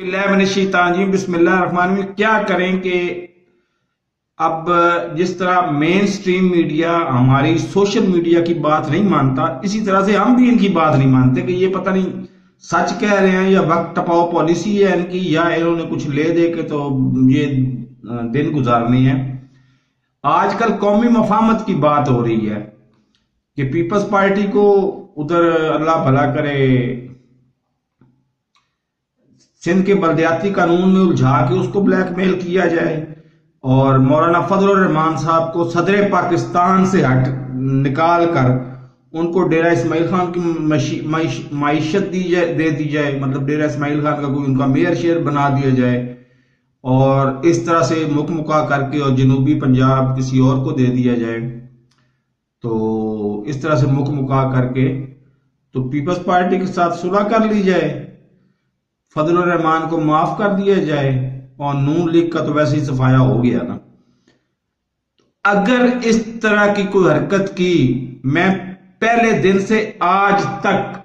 बिस्मिल्लाहिर्रहमानिर्रहीम। क्या करें कि अब जिस तरह मेन स्ट्रीम मीडिया हमारी सोशल मीडिया की बात नहीं मानता, इसी तरह से हम भी इनकी बात नहीं मानते कि ये पता नहीं सच कह रहे हैं या वक्त टपाओ पॉलिसी है इनकी, या इन्होंने कुछ ले दे के तो ये दिन गुजारने हैं। आजकल कौमी मफाहमत की बात हो रही है कि पीपल्स पार्टी को उधर अल्लाह भला करे सिंध के बलदियाती कानून में उलझा के उसको ब्लैकमेल किया जाए, और मौलाना फजलुर रहमान साहब को सदर पाकिस्तान से हट निकाल कर उनको डेरा इस्माइल खान की माइशत दे दी जाए, मतलब डेरा इस्माइल खान का कोई उनका मेयर शेयर बना दिया जाए, और इस तरह से मुकमुका करके और जनूबी पंजाब किसी और को दे दिया जाए। तो इस तरह से मुकमुका करके तो पीपल्स पार्टी के साथ सुलह कर ली जाए, फजलुर रहमान को माफ कर दिया जाए, और नून लीग का तो वैसे ही सफाया हो गया ना। अगर इस तरह की कोई हरकत की, मैं पहले दिन से आज तक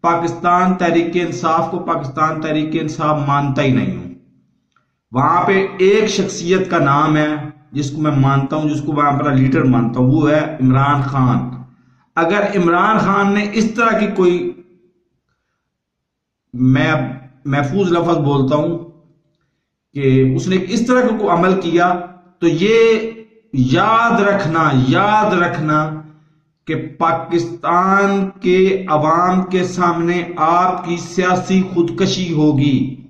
पाकिस्तान तहरीक इंसाफ को पाकिस्तान तहरीक इंसाफ मानता ही नहीं हूं। वहां पे एक शख्सियत का नाम है जिसको मैं मानता हूं, जिसको मैं अपना लीडर मानता हूं, वो है इमरान खान। अगर इमरान खान ने इस तरह की कोई, मैं महफूज लफ्ज बोलता हूं कि उसने इस तरह का कोई अमल किया, तो ये याद रखना कि पाकिस्तान के अवाम के सामने आपकी सियासी खुदकशी होगी।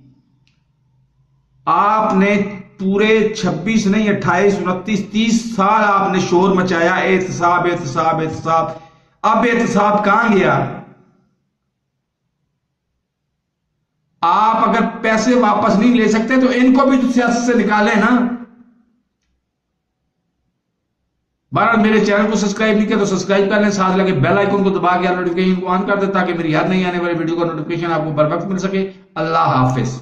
आपने पूरे 26 नहीं 28 29 30 साल आपने शोर मचाया एहतसाब एहतसाब एहतसाब। अब एहतसाब कहां गया? आप अगर पैसे वापस नहीं ले सकते तो इनको भी तो सियासत से निकालें ना। बहरहाल मेरे चैनल को सब्सक्राइब नहीं किया तो सब्सक्राइब कर लें, साथ लगे बेल आइकन को दबा के नोटिफिकेशन को ऑन कर दें ताकि मेरी हर नई आने वाली वीडियो का नोटिफिकेशन आपको बर वक्त मिल सके। अल्लाह हाफिज।